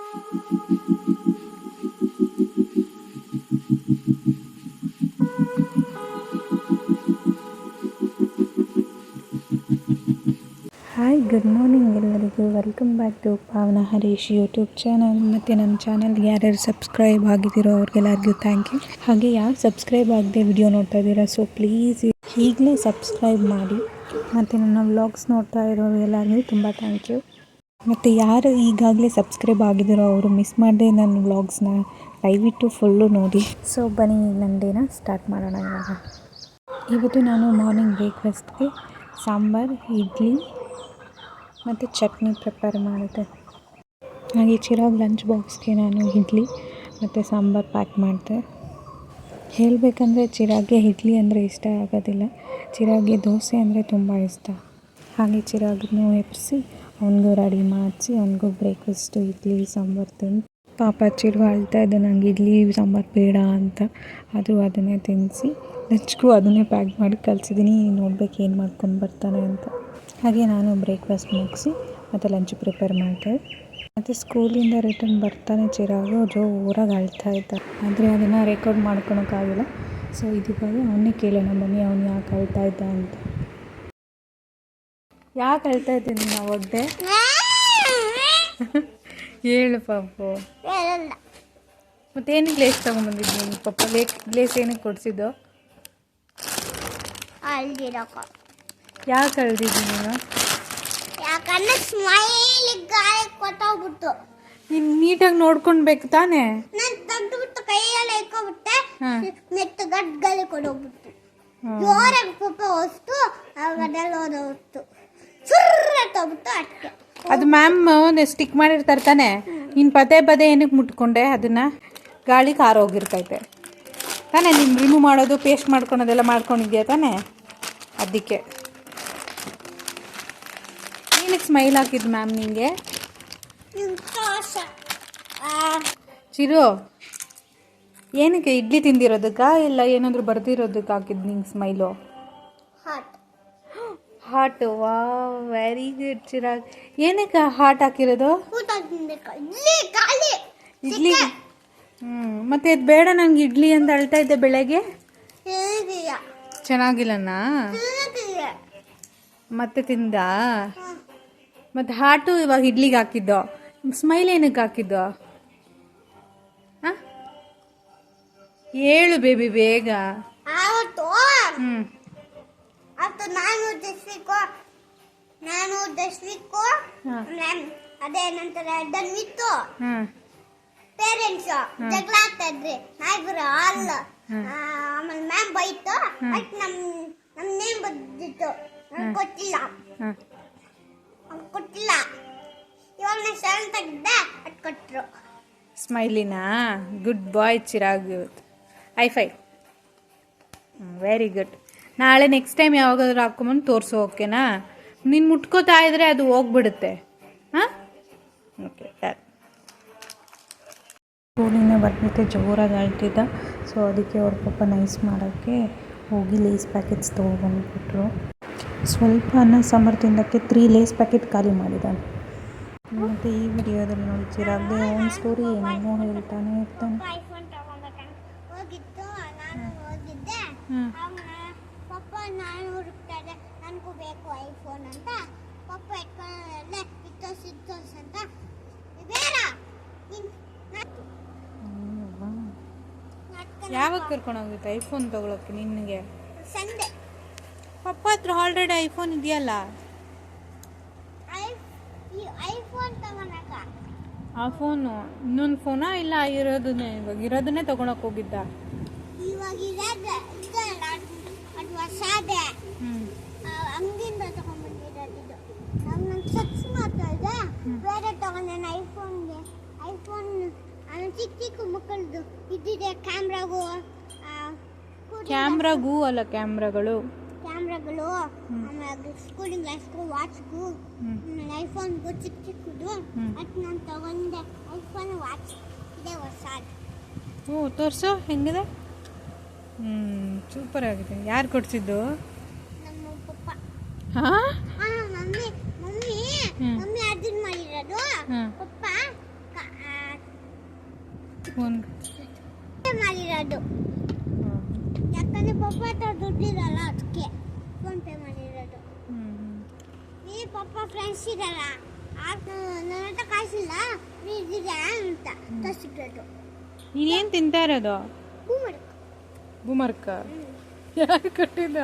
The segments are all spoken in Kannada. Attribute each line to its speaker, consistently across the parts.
Speaker 1: ಹಾಯ್, ಗುಡ್ ಮಾರ್ನಿಂಗ್ ಎಲ್ಲರಿಗೂ. ವೆಲ್ಕಮ್ ಬ್ಯಾಕ್ ಟು ಪಾವನ ಹರೀಶ್ ಯೂಟ್ಯೂಬ್ ಚಾನಲ್. ಮತ್ತು ನನ್ನ ಚಾನಲ್ಗೆ ಯಾರ್ಯಾರು ಸಬ್ಸ್ಕ್ರೈಬ್ ಆಗಿದ್ದೀರೋ ಅವ್ರಿಗೆಲ್ಲರಿಗೂ ಥ್ಯಾಂಕ್ ಯು. ಹಾಗೆ ಯಾರು ಸಬ್ಸ್ಕ್ರೈಬ್ ಆಗದೆ ವಿಡಿಯೋ ನೋಡ್ತಾ ಇದ್ದೀರಾ, ಸೊ ಪ್ಲೀಸ್ ಈಗಲೇ ಸಬ್ಸ್ಕ್ರೈಬ್ ಮಾಡಿ. ಮತ್ತು ನನ್ನ ವ್ಲಾಗ್ಸ್ ನೋಡ್ತಾ ಇರೋರು ಎಲ್ಲರಿಗೂ ತುಂಬ ಥ್ಯಾಂಕ್ ಯು. ಮತ್ತು ಯಾರು ಈಗಾಗಲೇ ಸಬ್ಸ್ಕ್ರೈಬ್ ಆಗಿದ್ದೀರೋ ಅವರು ಮಿಸ್ ಮಾಡದೆ ನನ್ನ ವ್ಲಾಗ್ಸ್ನ ದಯವಿಟ್ಟು ಫುಲ್ಲು ನೋಡಿ. ಸೊ ಬನ್ನಿ, ನನ್ನ ಡೇನ ಸ್ಟಾರ್ಟ್ ಮಾಡೋಣ. ಇವತ್ತು ನಾನು ಮಾರ್ನಿಂಗ್ ಬ್ರೇಕ್ಫಾಸ್ಟ್ಗೆ ಸಾಂಬಾರು, ಇಡ್ಲಿ ಮತ್ತು ಚಟ್ನಿ ಪ್ರಿಪೇರ್ ಮಾಡಿದೆ. ಹಾಗೆ ಚಿರಾಗ್ ಲಂಚ್ ಬಾಕ್ಸ್ಗೆ ನಾನು ಇಡ್ಲಿ ಮತ್ತು ಸಾಂಬಾರು ಪ್ಯಾಕ್ ಮಾಡಿದೆ. ಹೇಳಬೇಕಂದ್ರೆ ಚಿರಾಗ್ಗೆ ಇಡ್ಲಿ ಅಂದರೆ ಇಷ್ಟ ಆಗೋದಿಲ್ಲ, ಚಿರಾಗ್ಗೆ ದೋಸೆ ಅಂದರೆ ತುಂಬ ಇಷ್ಟ. ಹಾಗೆ ಚಿರಾಗನ್ನು ಎಬ್ಬಿಸಿ ಅವನಿಗೂ ರೆಡಿ ಮಾಡಿಸಿ ಅವನಿಗೂ ಬ್ರೇಕ್ಫಾಸ್ಟು ಇಡ್ಲಿ ಸಾಂಬಾರು ತಿಂದು, ಪಾಪ ಚಿರು ಅಳ್ತಾ ಇದ್ದ ನಂಗೆ ಇಡ್ಲಿ ಸಾಂಬಾರು ಬೇಡ ಅಂತ, ಆದರೂ ಅದನ್ನೇ ತಿನ್ನಿಸಿ ಲಂಚ್ಗೂ ಅದನ್ನೇ ಪ್ಯಾಕ್ ಮಾಡಿ ಕಳಿಸಿದ್ದೀನಿ. ನೋಡ್ಬೇಕು ಏನು ಮಾಡ್ಕೊಂಡು ಬರ್ತಾನೆ ಅಂತ. ಹಾಗೆ ನಾನು ಬ್ರೇಕ್ಫಾಸ್ಟ್ ಮುಗಿಸಿ ಮತ್ತು ಲಂಚ್ ಪ್ರಿಪೇರ್ ಮಾಡಿದೆ. ಮತ್ತು ಸ್ಕೂಲಿಂದ ರಿಟರ್ನ್ ಬರ್ತಾನೆ ಚಿರಾಗು ಜೋರಾಗಿ ಅಳ್ತಾ ಇದ್ದ, ಆದರೆ ಅದನ್ನು ರೆಕಾರ್ಡ್ ಮಾಡ್ಕೊಳಕ್ಕಾಗಿಲ್ಲ. ಸೊ ಇವಾಗ ಅವನ್ನೇ ಕೇಳೋಣ ಬನ್ನಿ, ಅವನು ಯಾಕೆ ಅಳ್ತಾ ಇದ್ದ ಅಂತ. ಯಾಕೆ ಅಳ್ತಾ ಇದ್ದೀನಿ ನಾವು ಒದ್ದೆ ಹೇಳು ಪಾಪು. ಮತ್ತೇನಕ್ಕೆ ಲೇಸ್ ತೊಗೊಂಬಂದಿದ್ದೀನಿ ಪಾಪ? ಲೇಸ್ ಏನಕ್ಕೆ ಕೊಡಿಸಿದ್ದು? ಯಾಕೆ ಅಳ್ದಿದ್ದೀನಿ ನೀನು?
Speaker 2: ಯಾಕಂದ್ರೆ ಸ್ಮೈಲ್ ಗಾಳಿ ಕೊಟ್ಟೋಗ್ಬಿಟ್ಟು
Speaker 1: ನೀನು ನೀಟಾಗಿ ನೋಡ್ಕೊಳ್ಬೇಕು ತಾನೇ.
Speaker 2: ನಾನು ತೆಗ್ದುಬಿಟ್ಟು ಕೈಯೆಲ್ಲ ಇಟ್ಕೊಬಿಟ್ಟೆ, ನೆಟ್ಟು ಗಡ್ಗಲ್ಲಿ ಕೊಡೋಗ್ಬಿಟ್ಟು ಜೋರಾಗಿ ಪಾಪ ಹೊಸ್ತು ಅದೆಲ್ಲ ಓದೋಗ್ಬಿಟ್ಟು ಸುರ್ರಟ್ಟೋಗ್ಬಿಟ್ಟು ಅಷ್ಟೇ.
Speaker 1: ಅದು ಮ್ಯಾಮ್ ಸ್ಟಿಕ್ ಮಾಡಿರ್ತಾರೆ ತಾನೆ, ನೀನು ಪದೇ ಏನಕ್ಕೆ ಮುಟ್ಕೊಂಡೆ? ಅದನ್ನು ಗಾಳಿ ಕಾರೋಗಿರ್ತೈತೆ ತಾನೇ. ನೀನು ರಿಮೂವ್ ಮಾಡೋದು, ಪೇಸ್ಟ್ ಮಾಡ್ಕೊಳೋದೆಲ್ಲ ಮಾಡ್ಕೊಂಡಿದ್ಯಾ ತಾನೇ, ಅದಕ್ಕೆ. ಏನಕ್ಕೆ ಸ್ಮೈಲ್ ಹಾಕಿದ್ದು ಮ್ಯಾಮ್ ನಿಂಗೆ? ಚಿರು, ಏನಕ್ಕೆ ಇಡ್ಲಿ ತಿಂದಿರೋದಕ್ಕ ಇಲ್ಲ ಏನಾದರೂ ಬರ್ದಿರೋದಕ್ಕೆ ಹಾಕಿದ್ದು ನಿಂಗೆ ಸ್ಮೈಲು? ಹಾರ್ಟ್. ವಾ, ವೆರಿ ಗುಡ್ ಚಿರಾಗ್. ಏನಕ್ಕೆ ಹಾರ್ಟ್ ಹಾಕಿರೋದು? ಇಡ್ಲಿ. ಮತ್ತೆ ಇದು ಬೇಡ ನನಗೆ ಇಡ್ಲಿ ಅಂತ ಅಳ್ತಾ ಇದ್ದೆ ಬೆಳಗ್ಗೆ. ಚೆನ್ನಾಗಿಲ್ಲನಾ? ಮತ್ತೆ ತಿಂದ? ಮತ್ತು ಹಾರ್ಟು ಇವಾಗ ಇಡ್ಲಿಗೆ ಹಾಕಿದ್ದು. ಸ್ಮೈಲ್ ಏನಕ್ಕೆ ಹಾಕಿದ್ದು? ಹಾಂ, ಹೇಳು ಬೇಬಿ ಬೇಗ.
Speaker 2: ನಾನು ದಶ್ವಿಕು ಅದೇನಂತಾರೆ ಧನ್ವಿತ್ತು ಪೇರೆಂಟ್ಸ್ ಜಗಳ ಆಗ್ತಾ ಇದ್ರಿ ನಾಯಿಬ್ರು ಅಲ್ಲ. ಆಮೇಲೆ ಮ್ಯಾಮ್ ಬೈತು, ಬಟ್ ನಮ್ ನೇಮ್ ಬಂದಿತ್ತು, ಕೊಟ್ಟಿಲ್ಲ. ಇವಾಗ ನಾನು ಸೆವೆಂತ್ ಆಗಿದ್ದೆ, ಅದು ಕೊಟ್ಟರು.
Speaker 1: ಸ್ಮೈಲಿನಾ? ಗುಡ್ ಬಾಯ್ ಚಿರಾಗ್. ಹೈ-ಫೈ. Very good. ನಾಳೆ ನೆಕ್ಸ್ಟ್ ಟೈಮ್ ಯಾವಾಗಾದ್ರೂ ಹಾಕ್ಕೊಂಬಂದು ತೋರಿಸು, ಓಕೆನಾ? ನೀನು ಮುಟ್ಕೋತಾ ಇದ್ರೆ ಅದು ಹೋಗ್ಬಿಡುತ್ತೆ. ಹಾಂ, ಓಕೆ ಡನ್. ಸ್ಕೂಲಿಂದ ಬಂದ್ಬಿಟ್ಟು ಜೋರಾಗಿ ಅಳ್ತಿದ್ದ. ಸೊ ಅದಕ್ಕೆ ಅವ್ರ ಪಾಪ ನೈಸ್ ಮಾಡೋಕ್ಕೆ ಹೋಗಿ ಲೇಸ್ ಪ್ಯಾಕೆಟ್ಸ್ ತೊಗೊಬಂದ್ಬಿಟ್ರು. ಸ್ವಲ್ಪ ಅನ್ನ ಸಾಂಬಾರು ತಿನ್ನೋಕ್ಕೆ 3 ಲೇಸ್ ಪ್ಯಾಕೆಟ್ ಖಾಲಿ ಮಾಡಿದ್ದಾನೆ. ಮತ್ತು ಈ ವಿಡಿಯೋದಲ್ಲಿ ನೋಡಿ ಚಿರಾಗ್ದೆ ಓನ್ ಸ್ಟೋರಿ ಏನೇನೋ ಹೇಳ್ತಾನೆ ಇರ್ತಾನೆ.
Speaker 2: ಹೋಗಿತ್ತು, ನಾನು ಹೋಗಿದ್ದೆ. ಪಪ್ಪ ನಾನು ಹುಡುಕ್ತಾಯಿದ್ದೆ, ನನಗೂ ಬೇಕು ಐಫೋನ್ ಅಂತ. ಪಪ್ಪ ಎತ್ಕೊಂಡೆ ಇತ್ತೋಸ್ ಅಂತ ಬೇಡ.
Speaker 1: ಯಾವಾಗ ಕರ್ಕೊಂಡು ಹೋಗುತ್ತೆ ಐಫೋನ್ ತೊಗೊಳಕ್ಕೆ ನಿನಗೆ?
Speaker 2: ಸಂಡೆ.
Speaker 1: ಪಪ್ಪ ಹತ್ರ ಆಲ್ರೆಡಿ ಐಫೋನ್ ಇದೆಯಲ್ಲ.
Speaker 2: ಐಫೋನ್ ತಗೊಳಕ
Speaker 1: ಆ ಫೋನು ಇನ್ನೊಂದು ಫೋನಾ ಇಲ್ಲ ಇರೋದನ್ನೇ? ಇವಾಗ ಇರೋದನ್ನೇ ತೊಗೊಳಕ್ಕೆ ಹೋಗಿದ್ದ?
Speaker 2: ಇವಾಗ ಇರೋದು ಅದು ಹೊಸದೇ, ಅಂಗಡಿಯಿಂದ ತಗೊಂಡ್ಬಂದಿರೋದು. ನಾನು ಸರ್ಚ್ ಮಾಡ್ತಾ ಇದ್ದೆ, ಬೇರೆ ತಗೊಂಡೆ ಐಫೋನ್ಗೆ. ಐಫೋನ್ ಚಿಕ್ಕ ಮಕ್ಕಳದು ಇದ್ದಿದೆ.
Speaker 1: ಕ್ಯಾಮ್ರಾಗೂ ಅಲ್ಲ, ಕ್ಯಾಮ್ರಾಗಳು
Speaker 2: ಆಮೇಲೆ ಸ್ಕೂಲಿಂಗ್ ಗ್ಲಾಸ್ಗೂ ವಾಚ್ಗೂ ಐಫೋನ್ಗೂ ಚಿಕ್ಕದು ಅದು ನಾನು ತಗೊಂಡೆ. ಐಫೋನ್ ವಾಚ್ ಇದೆ ಹೊಸದು.
Speaker 1: ಓ, ತೋರಿಸು ಹೆಂಗಿದೆ. ಸೂಪರ್ ಆಗಿದೆ. ಯಾರು ಕೊಡಿಸಿದ್ದು?
Speaker 2: ನಮ್ಮ ಪಪ್ಪ.
Speaker 1: ಹಾಂ,
Speaker 2: ಮಮ್ಮಿ ಅದನ್ನ ಮಾಡಿರೋದು. ಪಪ್ಪ
Speaker 1: ಫೋನ್
Speaker 2: ಮಾಡಿರೋದು. ಯಾಕಂದ್ರೆ ಪಪ್ಪ ಹತ್ರ ದುಡ್ಡಿರಲ್ಲ, ಅದಕ್ಕೆ ಫೋನ್ ಪೇ ಮಾಡಿರೋದು. ಈ ಪಪ್ಪ ಫ್ರೆಂಡ್ಸ್ ಇರಲ್ಲ, ನನ್ನ ಹತ್ರ ಕಾಸಿಲ್ಲ, ನೀಡಿದೆ ಅಂತ ತರಿಸಿರೋದು.
Speaker 1: ನೀನೇನು ತಿಂತಾ ಇರೋದು? ಬೂಮರ್ಕ ಯಾರು ಕಟ್ಟಿದ?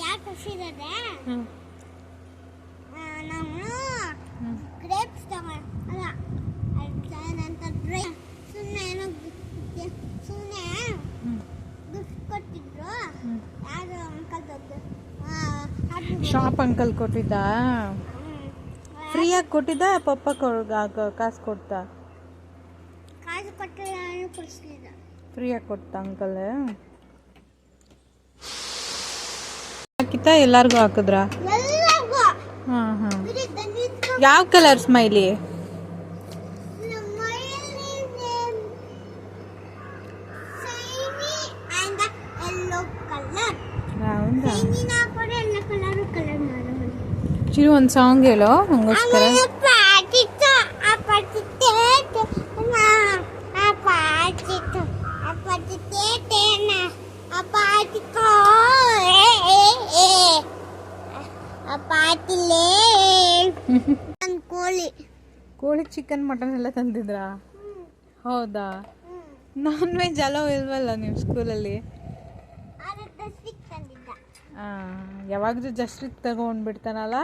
Speaker 2: ಯಾರು ತರಿಸಿರೋದೆ? ನಾವು ಗ್ರೇಪ್ಸ್ ತಗೊಂಡು ಅಲ್ಲ ನಂತ ಡ್ರೈ ಸುಮ್ಮನೆ ಏನೋ ಸುಮ್ಮನೆ ಗಿಫ್ಟ್ ಕೊಟ್ಟಿದ್ರು. ಯಾರು ಅಂಕಲ್ ದೊಡ್ಡ
Speaker 1: ಶಾಪ್ ಅಂಕಲ್ ಕೊಟ್ಟಿದ್ದ? ಫ್ರೀಯಾಗಿ ಕೊಟ್ಟಿದ್ದ? ಪಪ್ಪ ಕಾಸು ಕೊಡ್ತಾ?
Speaker 2: ಕಾಸು ಕೊಟ್ಟಿಲ್ಲ, ಕೊಡಿಸ್ಲಿಲ್ಲ.
Speaker 1: ಫ್ರೀಯಾಗಿ ಕೊಡ್ತ ಅಂಕಲ್? ಹಾಕಿತ್ತ ಎಲ್ಲಾರ್ಗು ಹಾಕಿದ್ರಾ?
Speaker 2: ಎಲ್ಲರಿಗೂ
Speaker 1: ಹಾಂ ಹಾಂ. ಯಾವ ಕಲರ್ ಸ್ಮೈಲಿ? ಚಿರು ಒಂದು ಸಾಂಗ್ ಹೇಳೋ ನಂಗೋಸ್ಕರ. ಕೋಳಿ ಚಿಕನ್ ಮಟನ್ ಎಲ್ಲ ತಂದಿದ್ರಾ? ಹೌದಾ? ನಾನ್ ವೆಜ್ ಅಲೋ ಇಲ್ವಲ್ಲ ನಿಮ್ಮ ಸ್ಕೂಲಲ್ಲಿ? ಯಾವಾಗಲೂ ಜಸ್ಟಿಗೆ ತಗೊಂಡ್ಬಿಡ್ತಾನಲ್ಲ.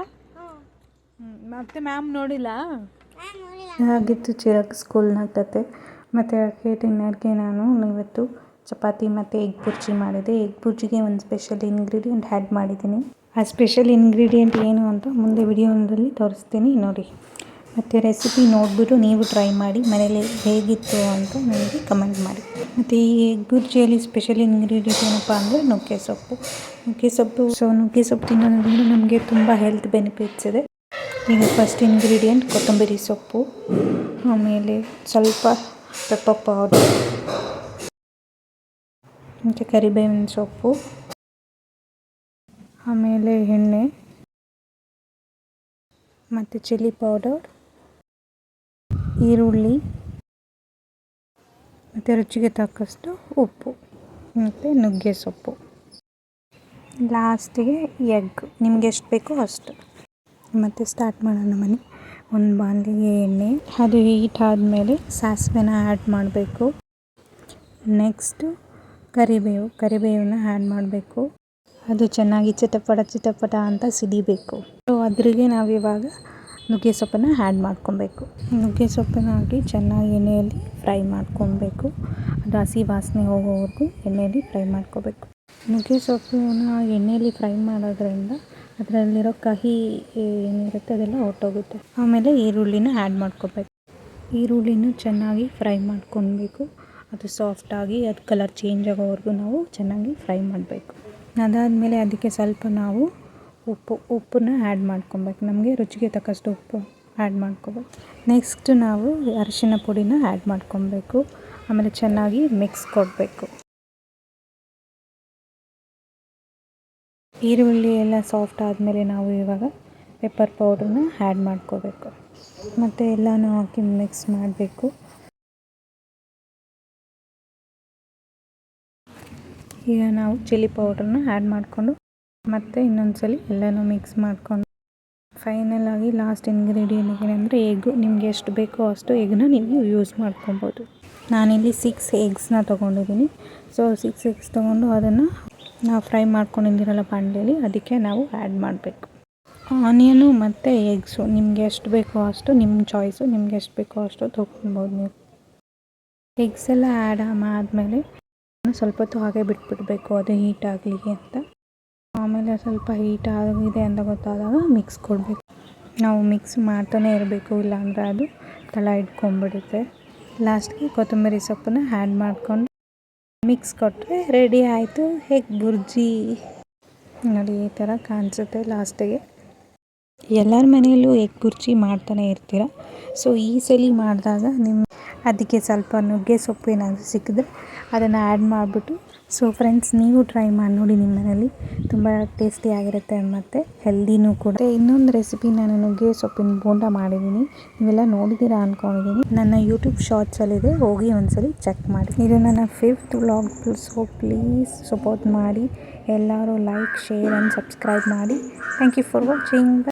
Speaker 1: ಮತ್ತೆ ಮ್ಯಾಮ್ ನೋಡಿಲ್ಲ? ಹಾಗಿತ್ತು ಚಿರಾಗ್ ಸ್ಕೂಲ್ನ ಕತೆ. ಮತ್ತು ಡಿನ್ನರ್ಗೆ ನಾನು ಇವತ್ತು ಚಪಾತಿ ಮತ್ತು ಎಗ್ ಬುರ್ಜಿ ಮಾಡಿದೆ. ಎಗ್ ಬುರ್ಜಿಗೆ ಒಂದು ಸ್ಪೆಷಲ್ ಇಂಗ್ರೀಡಿಯೆಂಟ್ ಆ್ಯಡ್ ಮಾಡಿದ್ದೀನಿ. ಆ ಸ್ಪೆಷಲ್ ಇಂಗ್ರೀಡಿಯೆಂಟ್ ಏನು ಅಂತ ಮುಂದೆ ವಿಡಿಯೋದಲ್ಲಿ ತೋರಿಸ್ತೀನಿ ನೋಡಿ. ಮತ್ತು ರೆಸಿಪಿ ನೋಡಿಬಿಟ್ಟು ನೀವು ಟ್ರೈ ಮಾಡಿ, ಮನೇಲಿ ಹೇಗಿತ್ತು ಅಂತ ನನಗೆ ಕಮೆಂಟ್ ಮಾಡಿ. ಮತ್ತು ಈ ಎಗ್ ಬುರ್ಜಿಯಲ್ಲಿ ಸ್ಪೆಷಲ್ ಇಂಗ್ರೀಡಿಯೆಂಟ್ ಏನಪ್ಪ ಅಂದರೆ ನುಗ್ಗೆ ಸೊಪ್ಪು. ನುಗ್ಗೆ ಸೊಪ್ಪು ತಿನ್ನೋದ್ರಿಂದ ನಮಗೆ ತುಂಬ ಹೆಲ್ತ್ ಬೆನಿಫಿಟ್ಸ್ ಇದೆ. ಈಗ ಫಸ್ಟ್ ಇಂಗ್ರೀಡಿಯೆಂಟ್ ಕೊತ್ತಂಬರಿ ಸೊಪ್ಪು, ಆಮೇಲೆ ಸ್ವಲ್ಪ ಪೆಪ್ಪರ್ ಪೌಡರ್, ಮತ್ತು ಕರಿಬೇವಿನ ಸೊಪ್ಪು, ಆಮೇಲೆ ಎಣ್ಣೆ ಮತ್ತು ಚಿಲ್ಲಿ ಪೌಡರ್, ಈರುಳ್ಳಿ ಮತ್ತು ರುಚಿಗೆ ತಕ್ಕಷ್ಟು ಉಪ್ಪು ಮತ್ತು ನುಗ್ಗೆ ಸೊಪ್ಪು. ಲಾಸ್ಟಿಗೆ ಎಗ್ ನಿಮ್ಗೆ ಎಷ್ಟು ಬೇಕೋ ಅಷ್ಟು. ಮತ್ತು ಸ್ಟಾರ್ಟ್ ಮಾಡೋಣ ಬನ್ನಿ. ಒಂದು ಬಾಣಲೆಗೆ ಎಣ್ಣೆ, ಅದು ಹೀಟ್ ಆದಮೇಲೆ ಸಾಸಿವೆನ ಆ್ಯಡ್ ಮಾಡಬೇಕು. ನೆಕ್ಸ್ಟು ಕರಿಬೇವನ್ನ ಆ್ಯಡ್ ಮಾಡಬೇಕು. ಅದು ಚೆನ್ನಾಗಿ ಚಿಟಪಟ ಅಂತ ಸಿಡಿಬೇಕು. ಅದ್ರಿಗೆ ನಾವಿವಾಗ ನುಗ್ಗೆ ಸೊಪ್ಪನ್ನು ಆ್ಯಡ್ ಮಾಡ್ಕೊಬೇಕು. ನುಗ್ಗೆ ಸೊಪ್ಪನ್ನು ಹಾಕಿ ಚೆನ್ನಾಗಿ ಎಣ್ಣೆಯಲ್ಲಿ ಫ್ರೈ ಮಾಡ್ಕೊಬೇಕು. ಅದು ಹಸಿ ವಾಸನೆ ಹೋಗೋವರೆಗೂ ಎಣ್ಣೆಯಲ್ಲಿ ಫ್ರೈ ಮಾಡ್ಕೋಬೇಕು. ನುಗ್ಗೆ ಸೊಪ್ಪನ್ನ ಎಣ್ಣೆಯಲ್ಲಿ ಫ್ರೈ ಮಾಡೋದ್ರಿಂದ ಅದರಲ್ಲಿರೋ ಕಹಿ ಏನಿರುತ್ತೆ ಅದೆಲ್ಲ ಹೊರಟೋಗುತ್ತೆ. ಆಮೇಲೆ ಈರುಳ್ಳಿನ ಆ್ಯಡ್ ಮಾಡ್ಕೋಬೇಕು. ಈರುಳ್ಳಿನ ಚೆನ್ನಾಗಿ ಫ್ರೈ ಮಾಡ್ಕೊಬೇಕು. ಅದು ಸಾಫ್ಟಾಗಿ ಅದು ಕಲರ್ ಚೇಂಜ್ ಆಗೋವರೆಗೂ ನಾವು ಚೆನ್ನಾಗಿ ಫ್ರೈ ಮಾಡಬೇಕು. ಅದಾದಮೇಲೆ ಅದಕ್ಕೆ ಸ್ವಲ್ಪ ನಾವು ಉಪ್ಪನ್ನ ಆ್ಯಡ್ ಮಾಡ್ಕೊಬೇಕು. ನಮಗೆ ರುಚಿಗೆ ತಕ್ಕಷ್ಟು ಉಪ್ಪು ಆ್ಯಡ್ ಮಾಡ್ಕೋಬೇಕು. ನೆಕ್ಸ್ಟ್ ನಾವು ಅರಿಶಿನ ಪುಡಿನ ಆ್ಯಡ್ ಮಾಡ್ಕೊಬೇಕು. ಆಮೇಲೆ ಚೆನ್ನಾಗಿ ಮಿಕ್ಸ್ ಕೊಡಬೇಕು. ಈರುಳ್ಳಿ ಎಲ್ಲ ಸಾಫ್ಟ್ ಆದಮೇಲೆ ನಾವು ಇವಾಗ ಪೆಪ್ಪರ್ ಪೌಡ್ರನ್ನ ಆ್ಯಡ್ ಮಾಡ್ಕೋಬೇಕು. ಮತ್ತು ಎಲ್ಲನೂ ಹಾಕಿ ಮಿಕ್ಸ್ ಮಾಡಬೇಕು. ಈಗ ನಾವು ಚಿಲ್ಲಿ ಪೌಡ್ರನ್ನ ಆ್ಯಡ್ ಮಾಡಿಕೊಂಡು ಮತ್ತು ಇನ್ನೊಂದು ಸಲ ಎಲ್ಲನೂ ಮಿಕ್ಸ್ ಮಾಡಿಕೊಂಡು ಫೈನಲ್ ಆಗಿ ಲಾಸ್ಟ್ ಇಂಗ್ರೀಡಿಯೆಂಟ್ ಏನಂದರೆ ಎಗ್ಗು. ನಿಮಗೆ ಎಷ್ಟು ಬೇಕೋ ಅಷ್ಟು ಎಗ್ನ ನೀವು ಯೂಸ್ ಮಾಡ್ಕೊಬೋದು. ನಾನಿಲ್ಲಿ 6 ಎಗ್ಸ್ನ ತೊಗೊಂಡಿದ್ದೀನಿ. ಸೊ 6 ಎಗ್ಸ್ ತೊಗೊಂಡು ಅದನ್ನು ನಾವು ಫ್ರೈ ಮಾಡ್ಕೊಂಡಿದ್ದೀರಲ್ಲ ಬಾಣಲೆಯಲ್ಲಿ, ಅದಕ್ಕೆ ನಾವು ಆ್ಯಡ್ ಮಾಡಬೇಕು. ಆನಿಯನು ಮತ್ತು ಎಗ್ಸು ನಿಮಗೆ ಎಷ್ಟು ಬೇಕೋ ಅಷ್ಟು ನಿಮ್ಮ ಚಾಯ್ಸು. ನಿಮ್ಗೆ ಎಷ್ಟು ಬೇಕೋ ಅಷ್ಟು ತೊಗೊಳ್ಬೋದು ನೀವು. ಎಗ್ಸ್ ಎಲ್ಲ ಆ್ಯಡ್ ಆದಮೇಲೆ ಸ್ವಲ್ಪ ಹೊತ್ತು ಹಾಗೆ ಬಿಟ್ಬಿಡಬೇಕು, ಅದು ಹೀಟ್ ಆಗಲಿ ಅಂತ. ಆಮೇಲೆ ಸ್ವಲ್ಪ ಹೀಟ್ ಆಗಿದೆ ಅಂತ ಗೊತ್ತಾದಾಗ ಮಿಕ್ಸ್ ಕೊಡಬೇಕು. ನಾವು ಮಿಕ್ಸ್ ಮಾಡ್ತಾನೆ ಇರಬೇಕು, ಇಲ್ಲಾಂದರೆ ಅದು ತಳ ಇಟ್ಕೊಂಡ್ಬಿಡುತ್ತೆ. ಲಾಸ್ಟ್ಗೆ ಕೊತ್ತಂಬರಿ ಸೊಪ್ಪನ್ನ ಆ್ಯಡ್ ಮಾಡಿಕೊಂಡು ಮಿಕ್ಸ್ ಕೊಟ್ಟರೆ ರೆಡಿ ಆಯಿತು ಎಗ್ ಬುರ್ಜಿ. ನೋಡಿ ಈ ಥರ ಕಾಣಿಸುತ್ತೆ ಲಾಸ್ಟಿಗೆ. ಎಲ್ಲರ ಮನೆಯಲ್ಲೂ ಎಗ್ ಬುರ್ಜಿ ಮಾಡ್ತಾನೆ ಇರ್ತೀರ. ಸೊ ಈ ಸಲ ಮಾಡಿದಾಗ ಅದಕ್ಕೆ ಸ್ವಲ್ಪ ನುಗ್ಗೆ ಸೊಪ್ಪು ಏನಾದರೂ ಸಿಕ್ಕಿದ್ರೆ ಅದನ್ನು ಆ್ಯಡ್ ಮಾಡಿಬಿಟ್ಟು ಸೊ ಫ್ರೆಂಡ್ಸ್, ನೀವು ಟ್ರೈ ಮಾಡಿ ನೋಡಿ ನಿಮ್ಮ ಮನೇಲಿ. ತುಂಬ ಟೇಸ್ಟಿಯಾಗಿರುತ್ತೆ ಮತ್ತು ಹೆಲ್ದಿನೂ ಕೂಡ. ಇನ್ನೊಂದು ರೆಸಿಪಿ ನಾನು ನುಗ್ಗೆ ಸೊಪ್ಪಿನ ಬೋಂಡ ಮಾಡಿದ್ದೀನಿ. ನೀವೆಲ್ಲ ನೋಡಿದ್ದೀರಾ ಅಂದ್ಕೊಂಡಿದ್ದೀನಿ. ನನ್ನ ಯೂಟ್ಯೂಬ್ ಶಾರ್ಟ್ಸಲ್ಲಿದೆ, ಹೋಗಿ ಒಂದ್ಸಲಿ ಚೆಕ್ ಮಾಡಿ. ಇದು ನನ್ನ 5th vlog. So please support ಮಾಡಿ. ಎಲ್ಲರೂ ಲೈಕ್, ಶೇರ್ ಆ್ಯಂಡ್ ಸಬ್ಸ್ಕ್ರೈಬ್ ಮಾಡಿ. Thank you for watching.